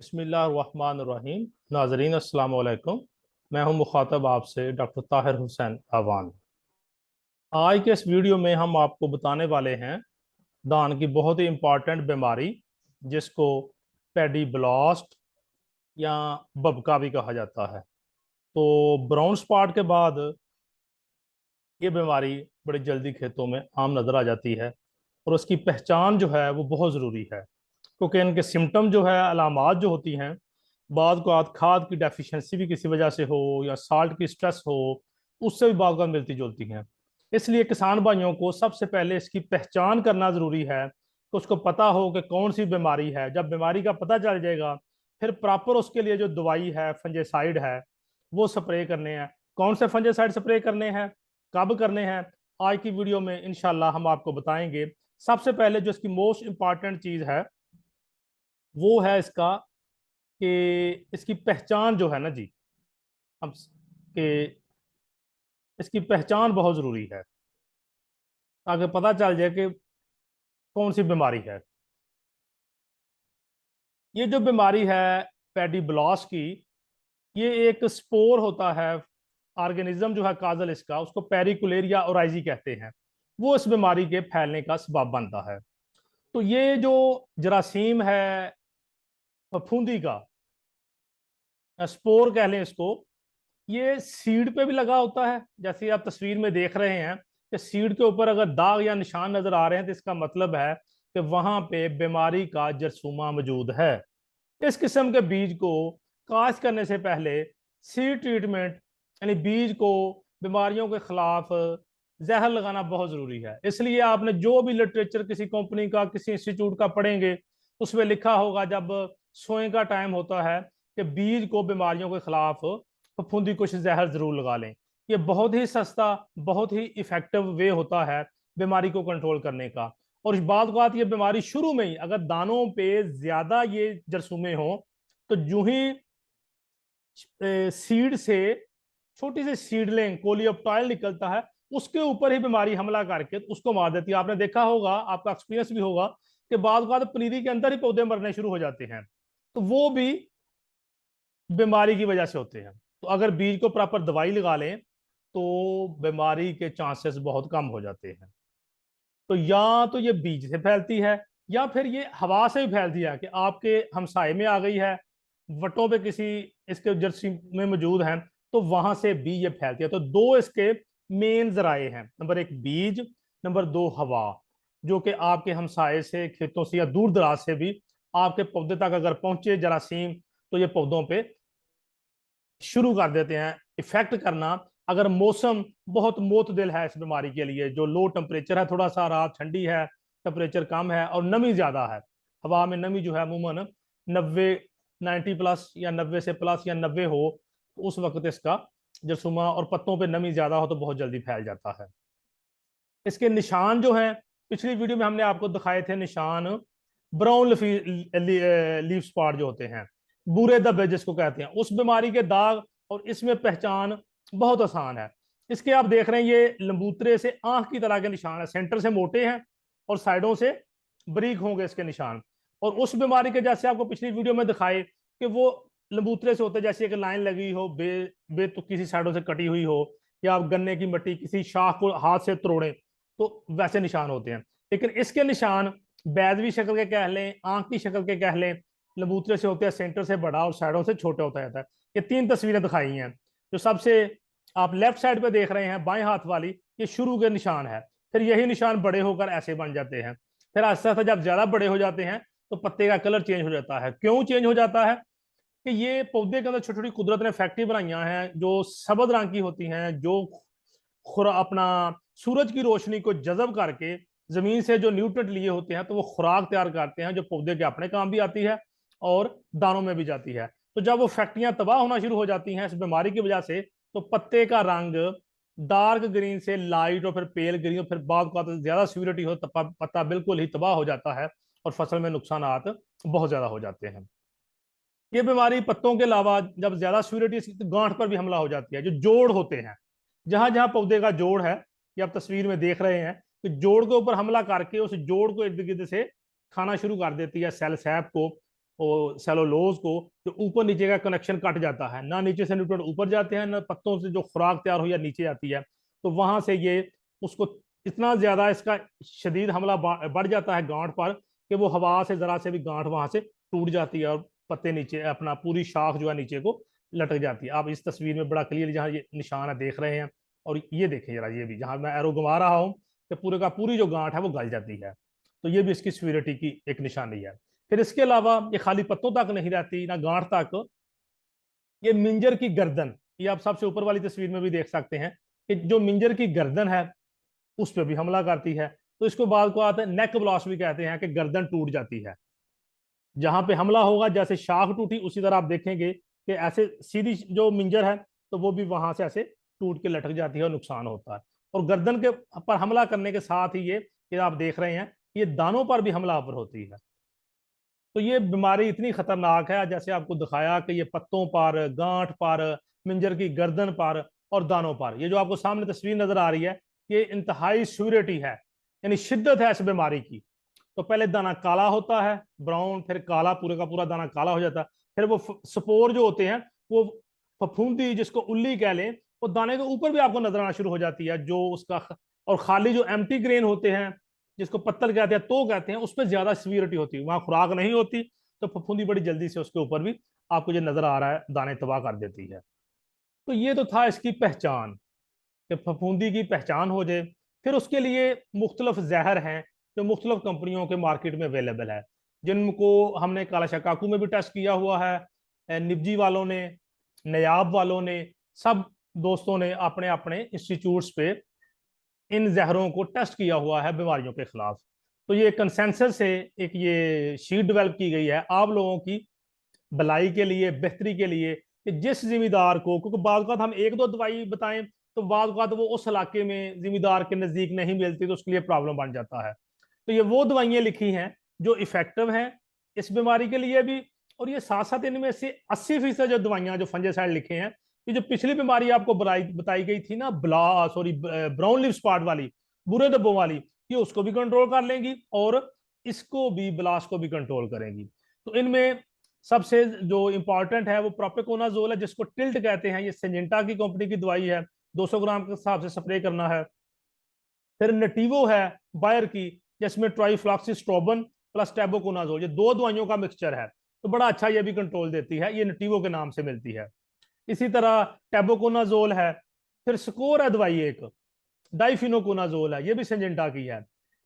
बिस्मिल्लाहिर्रहमानिर्रहीम। नाज़रीन अस्सलाम वालेकुम। मैं हूं मुखातब आपसे डॉक्टर ताहिर हुसैन अवान। आज के इस वीडियो में हम आपको बताने वाले हैं दान की बहुत ही इम्पॉर्टेंट बीमारी, जिसको पेडी ब्लास्ट या बबका भी कहा जाता है। तो ब्राउन स्पॉट के बाद ये बीमारी बड़ी जल्दी खेतों में आम नज़र आ जाती है और उसकी पहचान जो है वो बहुत ज़रूरी है, क्योंकि इनके सिम्टम जो है, अलामात जो होती हैं, बाद को खाद की डेफिशिएंसी भी किसी वजह से हो या साल्ट की स्ट्रेस हो, उससे भी बाद को मिलती जुलती हैं। इसलिए किसान भाइयों को सबसे पहले इसकी पहचान करना ज़रूरी है कि उसको पता हो कि कौन सी बीमारी है। जब बीमारी का पता चल जाएगा, फिर प्रॉपर उसके लिए जो दवाई है, फंजेसाइड है, वो स्प्रे करने हैं। कौन से फंजेसाइड स्प्रे करने हैं, कब करने हैं, आज की वीडियो में इंशाल्लाह हम आपको बताएंगे। सबसे पहले जो इसकी मोस्ट इंपॉर्टेंट चीज़ है वो है इसका कि इसकी पहचान जो है ना जी, हम कि इसकी पहचान बहुत ज़रूरी है ताकि पता चल जाए कि कौन सी बीमारी है। ये जो बीमारी है पेडी ब्लॉस की, ये एक स्पोर होता है, ऑर्गेनिज्म जो है काजल इसका, उसको पेरिकुलेरिया ओराइजी कहते हैं। वो इस बीमारी के फैलने का सबब बनता है। तो ये जो जरासीम है फफूंदी का, स्पोर कह लें इसको, ये सीड पे भी लगा होता है। जैसे आप तस्वीर में देख रहे हैं कि सीड के ऊपर अगर दाग या निशान नजर आ रहे हैं तो इसका मतलब है कि वहां पे बीमारी का जरसूमा मौजूद है। इस किस्म के बीज को काश्त करने से पहले सीड ट्रीटमेंट, यानी बीज को बीमारियों के खिलाफ जहर लगाना बहुत जरूरी है। इसलिए आपने जो भी लिटरेचर किसी कंपनी का, किसी इंस्टीट्यूट का पढ़ेंगे, उसमें लिखा होगा जब सोए का टाइम होता है कि बीज को बीमारियों के खिलाफ फफूंदी कुछ जहर जरूर लगा लें। ये बहुत ही सस्ता, बहुत ही इफेक्टिव वे होता है बीमारी को कंट्रोल करने का। और इस बात ये बीमारी शुरू में ही अगर दानों पे ज्यादा ये जरसूमे हो, तो जो ही सीड से छोटी सी सीडलिंग कोलियोप्टाइल निकलता है, उसके ऊपर ही बीमारी हमला करके उसको मार देती है। आपने देखा होगा, आपका एक्सपीरियंस भी होगा कि बाद पनीरी के अंदर ही पौधे मरने शुरू हो जाते हैं, तो वो भी बीमारी की वजह से होते हैं। तो अगर बीज को प्रॉपर दवाई लगा लें तो बीमारी के चांसेस बहुत कम हो जाते हैं। तो या तो ये बीज से फैलती है या फिर ये हवा से भी फैलती है कि आपके हमसाए में आ गई है, वटों पे किसी इसके जर्सी में मौजूद है, तो वहां से भी ये फैलती है। तो दो इसके मेन जराए हैं, नंबर एक बीज, नंबर दो हवा, जो कि आपके हमसाए से, खेतों से या दूर दराज से भी आपके पौधे तक अगर पहुंचे जरासीम, तो ये पौधों पे शुरू कर देते हैं इफेक्ट करना। अगर मौसम बहुत मोतदिल है इस बीमारी के लिए, जो लो टेम्परेचर है, थोड़ा सा रात ठंडी है, टेम्परेचर कम है और नमी ज्यादा है, हवा में नमी जो है अमूमन 90, 90 प्लस या 90 से प्लस या 90 हो, तो उस वक्त इसका जरसूमा, और पत्तों पे नमी ज्यादा हो तो बहुत जल्दी फैल जाता है। इसके निशान जो हैं, पिछली वीडियो में हमने आपको दिखाए थे निशान, ब्राउन लीफ स्पॉट जो होते हैं, बूरे धब्बे जिसको कहते हैं, उस बीमारी के दाग। और इसमें पहचान बहुत आसान है। इसके आप देख रहे हैं, ये लंबूतरे से आंख की तरह के निशान है, सेंटर से मोटे हैं और साइडों से बारीक होंगे इसके निशान। और उस बीमारी के जैसे आपको पिछली वीडियो में दिखाए कि वो लंबूतरे से होते, जैसे एक लाइन लगी हो, तो किसी साइडों से कटी हुई हो, या आप गन्ने की मट्टी किसी शाख को हाथ से तोड़ें, तो वैसे निशान होते हैं। लेकिन इसके निशान बैदवी शक्ल के कह लें, आंख की शक्ल के कह लें, लंबूतरे से होते हैं, सेंटर से बड़ा और साइडों से छोटा होता जाता है। ये तीन तस्वीरें दिखाई हैं। जो सबसे आप लेफ्ट साइड पे देख रहे हैं, बाएं हाथ वाली, ये शुरू के निशान है। फिर यही निशान बड़े होकर ऐसे बन जाते हैं। फिर आस्ते आस्ते जब ज्यादा बड़े हो जाते हैं तो पत्ते का कलर चेंज हो जाता है। क्यों चेंज हो जाता है? कि ये पौधे के अंदर छोटी छोटी कुदरत ने फैक्ट्री बनाई हैं जो सबज रंग की होती हैं, जो खुरा अपना सूरज की रोशनी को जज़ब करके जमीन से जो न्यूट्रिएंट लिए होते हैं, तो वो खुराक तैयार करते हैं जो पौधे के अपने काम भी आती है और दानों में भी जाती है। तो जब वो फैक्ट्रियां तबाह होना शुरू हो जाती हैं इस बीमारी की वजह से, तो पत्ते का रंग डार्क ग्रीन से लाइट और फिर पेल ग्रीन, और फिर बाद का ज्यादा सिविरिटी हो तो पत्ता बिल्कुल ही तबाह हो जाता है और फसल में नुकसान बहुत ज्यादा हो जाते हैं। ये बीमारी पत्तों के अलावा जब ज्यादा सिविरिटी, गांठ पर भी हमला हो जाती है। जो जोड़ होते हैं, जहां जहां पौधे का जोड़ है, ये आप तस्वीर में देख रहे हैं कि जोड़ के ऊपर हमला करके उस जोड़ को इर्द गिर्द से खाना शुरू कर देती है सेल सैप को, और सेलोलोज को, जो ऊपर नीचे का कनेक्शन कट जाता है, ना नीचे से न्यूट्रिएंट ऊपर जाते हैं ना पत्तों से जो खुराक तैयार हो या नीचे आती है, तो वहां से ये उसको इतना ज्यादा इसका शदीद हमला बढ़ जाता है गांठ पर कि वो हवा से जरा से भी गांठ वहां से टूट जाती है और पत्ते नीचे अपना पूरी शाख जो है नीचे को लटक जाती है। आप इस तस्वीर में बड़ा क्लियर जहाँ ये निशान है देख रहे हैं, और ये देखें जरा, ये भी जहां मैं एरो घुमा रहा हूँ कि पूरे का पूरी जो गांठ है वो गल जाती है। तो ये भी इसकी सीवियरिटी की एक निशानी है। फिर इसके अलावा ये खाली पत्तों तक नहीं रहती ना गांठ तक, ये मिंजर की गर्दन, ये आप सबसे ऊपर वाली तस्वीर में भी देख सकते हैं कि जो मिंजर की गर्दन है उस पर भी हमला करती है। तो इसको बाद को आते हैं नेक ब्लास्ट भी कहते हैं कि गर्दन टूट जाती है। जहां पे हमला होगा, जैसे शाख टूटी उसी तरह आप देखेंगे कि ऐसे सीधी जो मिंजर है तो वो भी वहां से ऐसे टूट के लटक जाती है और नुकसान होता है। और गर्दन के पर हमला करने के साथ ही ये आप देख रहे हैं, ये दानों पर भी हमलावर होती है। तो ये बीमारी इतनी खतरनाक है, जैसे आपको दिखाया कि ये पत्तों पर, गांठ पर, मिंजर की गर्दन पर और दानों पर, ये जो आपको सामने तस्वीर नजर आ रही है, ये इंतहाई सीवियरिटी है, यानी शिद्दत है इस बीमारी की। तो पहले दाना काला होता है, ब्राउन, फिर काला, पूरे का पूरा दाना काला हो जाता है। फिर वो स्पोर जो होते हैं, वो फफूंदी जिसको उल्ली कह लें, वो दाने के ऊपर भी आपको नजर आना शुरू हो जाती है, जो उसका, और खाली जो एम्प्टी ग्रेन होते हैं जिसको पत्तल कहते हैं, तो कहते हैं, उस पर ज्यादा सीवियरिटी होती है, वहां खुराक नहीं होती, तो फफूंदी बड़ी जल्दी से उसके ऊपर भी आपको जो नजर आ रहा है दाने तबाह कर देती है। तो ये तो था इसकी पहचान, कि फफूंदी की पहचान हो जाए। फिर उसके लिए मुख्तलिफ जहर हैं जो मुख्तलिफ कंपनियों के मार्केट में अवेलेबल है, जिनको हमने काला शकाकू में भी टेस्ट किया हुआ है, निब्जी वालों ने, नयाब वालों ने, सब दोस्तों ने अपने अपने इंस्टीट्यूट्स पे इन जहरों को टेस्ट किया हुआ है बीमारियों के खिलाफ। तो ये कंसेंसस से एक ये शीट डेवलप की गई है आप लोगों की भलाई के लिए, बेहतरी के लिए, कि जिस जिम्मेदार को, क्योंकि बाद का हम एक दो दवाई बताएं तो बाद का वो उस इलाके में जिम्मेदार के नजदीक नहीं मिलती, तो उसके लिए प्रॉब्लम बन जाता है। तो ये वो दवाइयां लिखी हैं जो इफेक्टिव हैं इस बीमारी के लिए भी। और ये साथ साथ इनमें से 80% जो दवाइयां जो फंजासाइड लिखे हैं, ये जो पिछली बीमारी आपको बताई गई थी ना, सॉरी ब्राउन लिव स्पॉट वाली, बुरे धब्बों वाली, ये उसको भी कंट्रोल कर लेंगी और इसको भी, ब्लास्ट को भी कंट्रोल करेंगी। तो इनमें सबसे जो इंपॉर्टेंट है वो प्रोपेकोनाजोल है, जिसको टिल्ट कहते हैं। ये सिंजेंटा की कंपनी की दवाई है, 200 ग्राम के हिसाब से स्प्रे करना है। फिर नटीवो है बायर की, जिसमें ट्राइफ्लॉक्सीस्ट्रोबन प्लस टेबोकोनाजोल, ये दो दवाइयों का मिक्सचर है, तो बड़ा अच्छा ये भी कंट्रोल देती है, ये नटीवो के नाम से मिलती है। इसी तरह टेबोकोनाजोल है। फिर स्कोर है दवाई एक, डाइफिनोकोनाजोल है, ये भी सिंजेंटा की है।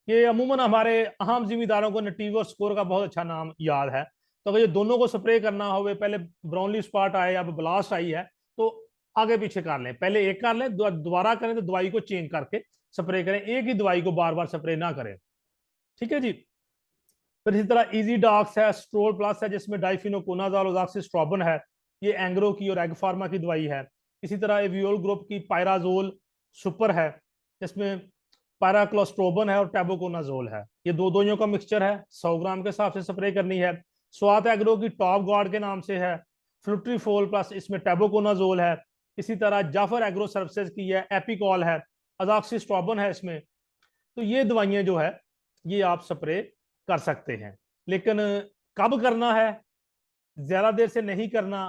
ये अमूमन हमारे आम जिम्मेदारों को नटीवो स्कोर का बहुत अच्छा नाम याद है। तो अगर ये दोनों को स्प्रे करना हो, पहले ब्राउनली स्पॉट आए, अब ब्लास्ट आई है, तो आगे पीछे कर लें, पहले एक कर लें, दोबारा करें तो दवाई को चेंज करके स्प्रे करें, एक ही दवाई को बार बार स्प्रे ना करें। ठीक है जी। फिर इसी तरह इजी डॉक्स है, स्ट्रोल प्लस है, जिसमें डाइफिनोकोनाजोल ऑक्सीस्ट्रोबन है, ये एंग्रो की और एग फार्मा की दवाई है। इसी तरह एवियोल ग्रुप की पायराजोल सुपर है, जिसमें पैराक्लोस्ट्रोबन है और टेबोकोनाजोल है, ये दो दोइयों का मिक्सचर है, 100 ग्राम के हिसाब से स्प्रे करनी है। स्वात एग्रो की टॉप गार्ड के नाम से है, फ्लुट्रीफोल प्लस इसमें टेबोकोनाजोल है। इसी तरह जाफर एग्रो सर्विसेज की है, एपिकॉल है, अजॉक्सीस्ट्रोबन है इसमें। तो ये दवाइयां जो है ये आप स्प्रे कर सकते हैं, लेकिन कब करना है, ज्यादा देर से नहीं करना,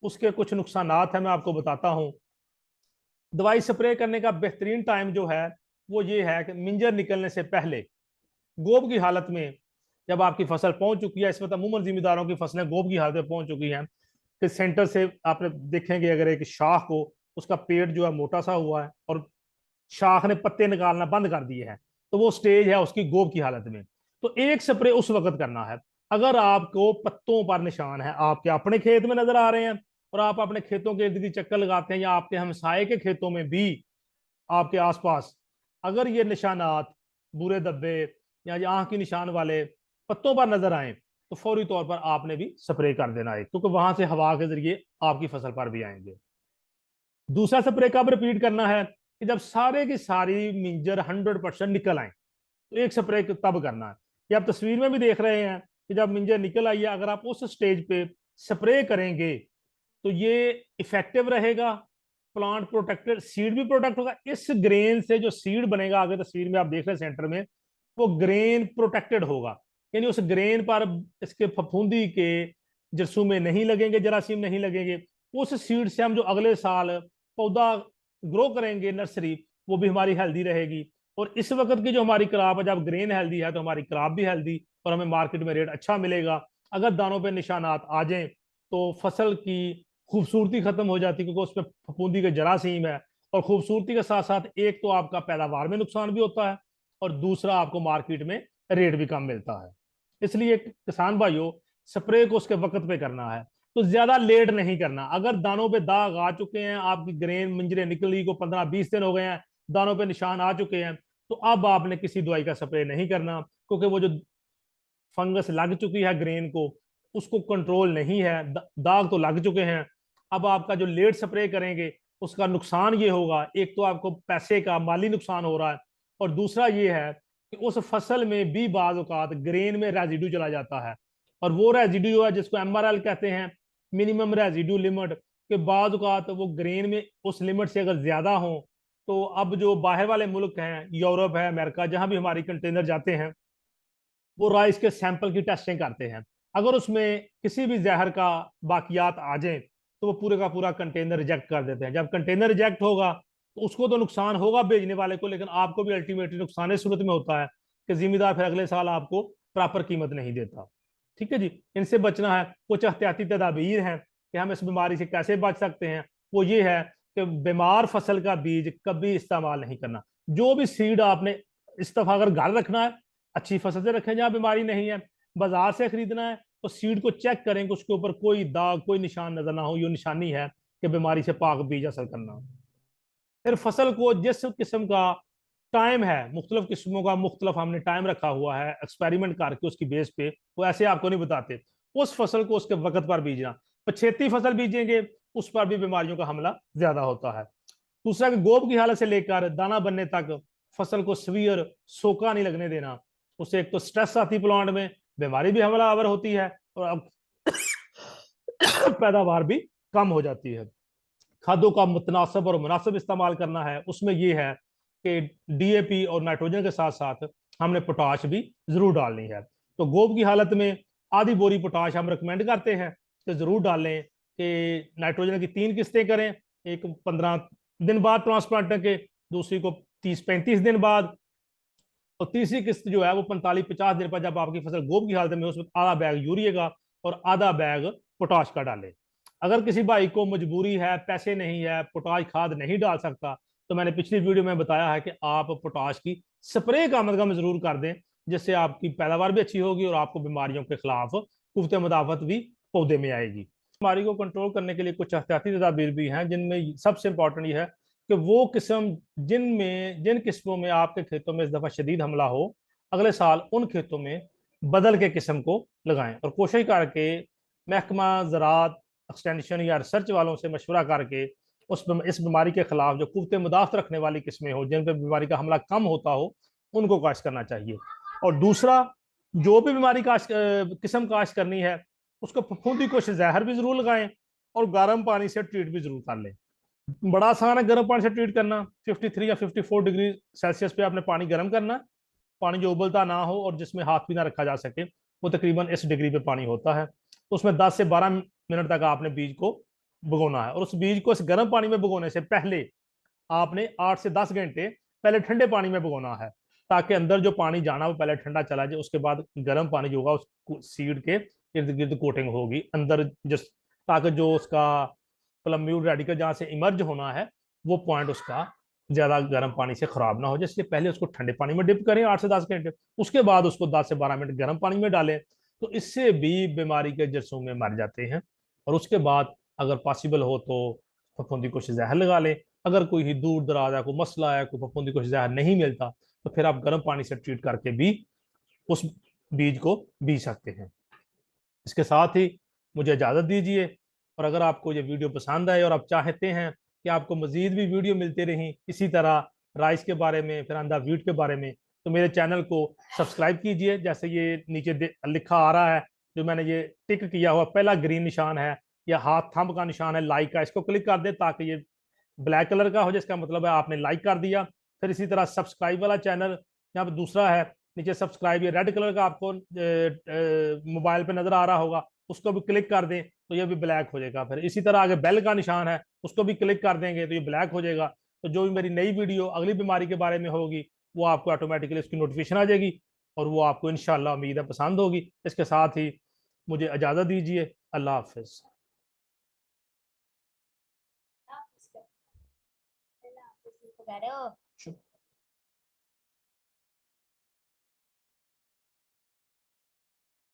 उसके कुछ नुकसान है, मैं आपको बताता हूं। दवाई स्प्रे करने का बेहतरीन टाइम जो है वो ये है कि मिंजर निकलने से पहले, गोब की हालत में, जब आपकी फसल पहुंच चुकी है, इस वक्त अमूमन जिम्मेदारों की फसलें गोब की हालत में पहुंच चुकी हैं, फिर सेंटर से आपने देखेंगे अगर एक शाख को, उसका पेड़ जो है मोटा सा हुआ है और शाख ने पत्ते निकालना बंद कर दिए हैं, तो वो स्टेज है उसकी गोब की हालत में। तो एक स्प्रे उस वक्त करना है। अगर आपको पत्तों पर निशान है, आपके अपने खेत में नजर आ रहे हैं और आप अपने खेतों के इर्द गिर्द चक्कर लगाते हैं, या आपके हमसाये के खेतों में भी, आपके आसपास अगर ये निशानात, बुरे धब्बे या आंख की निशान वाले पत्तों पर नजर आए, तो फौरी तौर पर आपने भी स्प्रे कर देना है, क्योंकि वहां से हवा के जरिए आपकी फसल पर भी आएंगे। दूसरा स्प्रे कब रिपीट करना है, कि जब सारे की सारी मिंजर 100% निकल आए, तो एक स्प्रे तब करना है। ये आप तस्वीर में भी देख रहे हैं कि जब मिंजर निकल आई है, अगर आप उस स्टेज पे स्प्रे करेंगे तो ये इफेक्टिव रहेगा, प्लांट प्रोटेक्टेड, सीड भी प्रोटेक्ट होगा। इस ग्रेन से जो सीड बनेगा, आगे तस्वीर में आप देख रहे हैं सेंटर में, वो ग्रेन प्रोटेक्टेड होगा, यानी उस ग्रेन पर इसके फफूंदी के जरसूमे नहीं लगेंगे, जरासीम नहीं लगेंगे। उस सीड से हम जो अगले साल पौधा ग्रो करेंगे नर्सरी, वो भी हमारी हेल्दी रहेगी। और इस वक्त की जो हमारी क्रॉप है, जब ग्रेन हेल्दी है तो हमारी क्रॉप भी हेल्दी, और हमें मार्केट में रेट अच्छा मिलेगा। अगर दानों पे निशानात आ जाएं तो फसल की खूबसूरती खत्म हो जाती है, क्योंकि उसमें फफूंदी के जरासीम है। और खूबसूरती के साथ साथ एक तो आपका पैदावार में नुकसान भी होता है, और दूसरा आपको मार्केट में रेट भी कम मिलता है। इसलिए किसान भाइयों, स्प्रे को उसके वक्त पे करना है, तो ज्यादा लेट नहीं करना। अगर दानों पे दाग आ चुके हैं, आपकी ग्रेन मंजरे निकली को 15-20 दिन हो गए हैं, दानों पे निशान आ चुके हैं, तो अब आपने किसी दवाई का स्प्रे नहीं करना, क्योंकि वो जो फंगस लग चुकी है ग्रेन को, उसको कंट्रोल नहीं है, दाग तो लग चुके हैं। अब आपका जो लेट स्प्रे करेंगे उसका नुकसान ये होगा, एक तो आपको पैसे का माली नुकसान हो रहा है, और दूसरा ये है कि उस फसल में भी बाज़ औक़ात ग्रेन में रेजिड्यू चला जाता है। और वो रेजिड्यू है जिसको MRL कहते हैं, मिनिमम रेजिड्यू लिमिट, के बाज़ औक़ात वो ग्रेन में उस लिमिट से अगर ज्यादा हो, तो अब जो बाहर वाले मुल्क हैं, यूरोप है, अमेरिका, जहां भी हमारी कंटेनर जाते हैं, वो राइस के सैंपल की टेस्टिंग करते हैं। अगर उसमें किसी भी जहर का बाकियात आ जाए तो वो पूरे का पूरा कंटेनर रिजेक्ट कर देते हैं। जब कंटेनर रिजेक्ट होगा तो उसको तो नुकसान होगा भेजने वाले को, लेकिन आपको भी अल्टीमेटली नुकसान इस सूरत में होता है कि जिम्मेदार फिर अगले साल आपको प्रॉपर कीमत नहीं देता। ठीक है जी, इनसे बचना है। कुछ एहतियाती तदाबीर हैं कि हम इस बीमारी से कैसे बच सकते हैं। वो ये है कि बीमार फसल का बीज कभी इस्तेमाल नहीं करना। जो भी सीड आपने इस दफा अगर घर रखना है, अच्छी फसल से रखें जहां बीमारी नहीं है। बाजार से खरीदना है तो सीड को चेक करें कि उसके ऊपर कोई दाग, कोई निशान नजर ना हो, ये निशानी है कि बीमारी से पाक बीज हासिल करना। फिर फसल को जिस किस्म का टाइम है, मुख्तलिफ किस्मों का मुख्तलिफ हमने टाइम रखा हुआ है एक्सपेरिमेंट करके उसकी बेस पे, वो ऐसे आपको नहीं बताते। उस फसल को उसके वक्त पर बीजना। पछेती फसल बीजेंगे उस पर भी बीमारियों का हमला ज्यादा होता है। दूसरा कि गोब की हालत से लेकर दाना बनने तक फसल को सवियर सोका नहीं लगने देना। उससे एक तो स्ट्रेस आती प्लांट में, बीमारी भी हमलावर होती है, और अब पैदावार भी कम हो जाती है। खादों का मुतनासिब और मुनासिब इस्तेमाल करना है। उसमें यह है कि DAP और नाइट्रोजन के साथ साथ हमने पोटाश भी जरूर डालनी है। तो गोब की हालत में आधी बोरी पोटाश हम रिकमेंड करते हैं कि जरूर डालें। कि नाइट्रोजन की 3 किस्तें करें, एक 15 दिन बाद ट्रांसप्लांट के, दूसरी को 30-35 दिन बाद, और तीसरी किस्त जो है वो 45-50 दिन पर, जब आपकी फसल गोब की हालत में, उसमें आधा बैग यूरिया का और आधा बैग पोटाश का डालें। अगर किसी भाई को मजबूरी है, पैसे नहीं है, पोटाश खाद नहीं डाल सकता, तो मैंने पिछली वीडियो में बताया है कि आप पोटाश की स्प्रे कम अज कम जरूर कर दें, जिससे आपकी पैदावार भी अच्छी होगी और आपको बीमारियों के खिलाफ कुव्वत मुदाफत भी पौधे में आएगी। बीमारी को कंट्रोल करने के लिए कुछ एहतियाती तदाबीर भी हैं, जिनमें सबसे इंपॉर्टेंट ये है कि वो किस्म जिन किस्मों में आपके खेतों में इस दफा शदीद हमला हो, अगले साल उन खेतों में बदल के किस्म को लगाएं, और कोशिश करके महकमा ज़राअत एक्सटेंशन या रिसर्च वालों से मशवरा करके इस बीमारी के खिलाफ जो कुव्वत मुदाफ़त रखने वाली किस्में हो, जिन पर बीमारी का हमला कम होता हो, उनको काश्त करना चाहिए। और दूसरा, जो भी बीमारी किस्म काश्त करनी है, उसको फफूंदी कोश जहर भी जरूर लगाएं, और गर्म पानी से ट्रीट भी जरूर कर लें। बड़ा आसान है गर्म पानी से ट्रीट करना। 53 या 54 डिग्री सेल्सियस पे आपने पानी गर्म करना, पानी जो उबलता ना हो और जिसमें हाथ भी ना रखा जा सके, वो तकरीबन इस डिग्री पे पानी होता है। तो उसमें 10 से 12 मिनट तक आपने बीज को भिगोना है, और उस बीज को इस गर्म पानी में भिगोने से पहले आपने 8 से 10 घंटे पहले ठंडे पानी में भिगोना है, ताकि अंदर जो पानी जाना वो पहले ठंडा चला जाए। उसके बाद गर्म पानी जो होगा उस सीड के इर्द गिर्द कोटिंग होगी अंदर, जिस ताकि जो उसका प्लम्यूड रेडिकल जहाँ से इमर्ज होना है, वो पॉइंट उसका ज्यादा गर्म पानी से खराब ना हो जाए। इसलिए पहले उसको ठंडे पानी में डिप करें 8 से 10 घंटे, उसके बाद उसको 10 से 12 मिनट गर्म पानी में डालें। तो इससे भी बीमारी के जरसूमे मर जाते हैं। और उसके बाद अगर पॉसिबल हो तो फफूंदी कोश जहर लगा लें। अगर कोई ही दूर दराज है, कोई मसला है, कोई फफूंदी कोश जहर नहीं मिलता, तो फिर आप गर्म पानी से ट्रीट करके भी उस बीज को बीज सकते हैं। इसके साथ ही मुझे इजाज़त दीजिए, और अगर आपको ये वीडियो पसंद आए और आप चाहते हैं कि आपको मज़ीद भी वीडियो मिलते रहें इसी तरह राइस के बारे में, फिर अंडा वीट के बारे में, तो मेरे चैनल को सब्सक्राइब कीजिए। जैसे ये नीचे लिखा आ रहा है, जो मैंने ये टिक किया हुआ पहला ग्रीन निशान है, या हाथ थंब का निशान है लाइक का, इसको क्लिक कर दे ताकि ये ब्लैक कलर का हो, जिसका मतलब है आपने लाइक कर दिया। फिर इसी तरह सब्सक्राइब वाला चैनल यहाँ पर दूसरा है, नीचे सब्सक्राइब, ये रेड कलर का आपको मोबाइल पे नजर आ रहा होगा, उसको भी क्लिक कर दें तो ये भी ब्लैक हो जाएगा। फिर इसी तरह आगे बेल का निशान है, उसको भी क्लिक कर देंगे तो ये ब्लैक हो जाएगा। तो जो भी मेरी नई वीडियो अगली बीमारी के बारे में होगी वो आपको ऑटोमेटिकली उसकी नोटिफिकेशन आ जाएगी, और वो आपको इंशाल्लाह उम्मीद है पसंद होगी। इसके साथ ही मुझे इजाजत दीजिए। अल्लाह हाफिज। कह रहे हो।